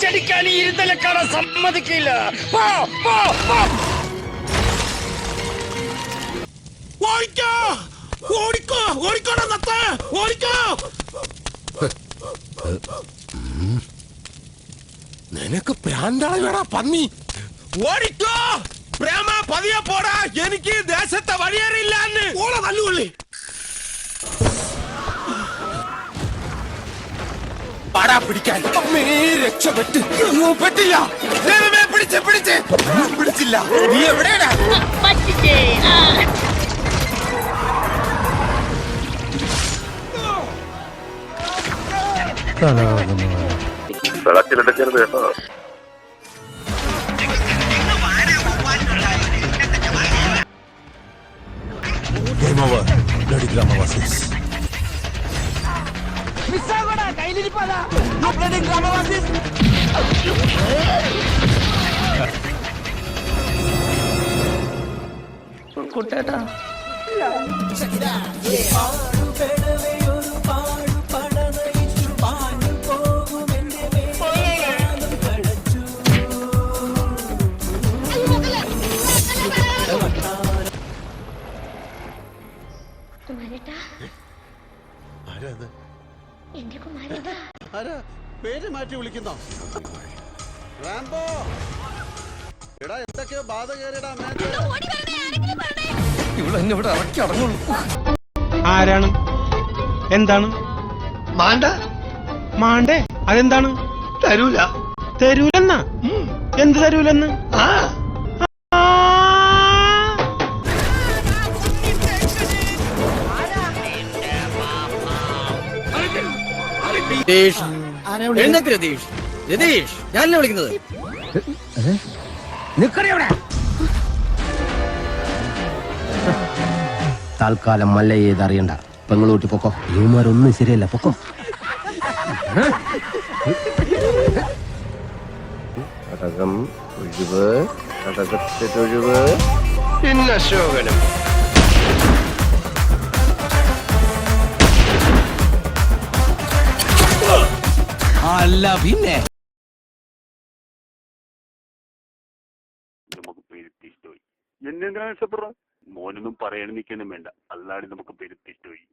ഒറ്റടിക്കാൻ ഈ ഇരുതലക്കാരെ സമ്മതിക്കില്ല. ഓടിക്കോ ഓടിക്കോ ഓടിക്കോടാ നത്ത ഓടിക്കോ. നിനക്ക് പ്രാന്താണ് വേടാ പന്നി. ഓടിക്കോ പ്രേമ പതിയെ പോടാ. എനിക്ക് ദേശത്തെ വഴിയേറിയില്ല. ഓളെ തല്ലുകൊള്ളി. പാടാ പിടിക്കാൻ രക്ഷപ്പെട്ട് പറ്റില്ല. പിടിച്ചില്ല. നീ എവിടെയാടാ? വെള്ളത്തിലെടുക്കരുത് കേട്ടോ. Game over. Bloody Gramavasis. കയ്യിലിരിപ്പാതാ ഗ്രാമവാസി. കുട്ടേട്ടാ പേര് മാറ്റി വിളിക്കുന്നോ? റാംബോ എടാ എന്തൊക്കെയോ ബാധ കേറിടാ. ഇവിടെ ഇറക്കി അടങ്ങുള്ളൂ. ആരാണ്? എന്താണ് മാണ്ട? മാണ്ടേ? അതെന്താണ്? തരൂല. തരൂലെന്നാ? എന്ത് തരൂലെന്ന്? ഞാൻ വിളിക്കുന്നത് തൽക്കാലം മല്ല ചെയ്ത് അറിയണ്ട. പെങ്ങളൂട്ടി പൊക്കോ. ഇവന്മാരൊന്നും ശരിയല്ല. പൊക്കോ. കടകം ഒഴിവ്, കടകത്തിനൊഴിവ്, പിന്നെ അശോകനും. അല്ല പിന്നെ നമുക്ക് പെരുത്തിഷ്ടമായി. എന്നെന്തിനാണ് ഇഷ്ടപ്പെടുക? മോനൊന്നും പറയാൻ നിൽക്കാനും വേണ്ട. അല്ലാതെ നമുക്ക് പെരുത്തിഷ്ടമായി.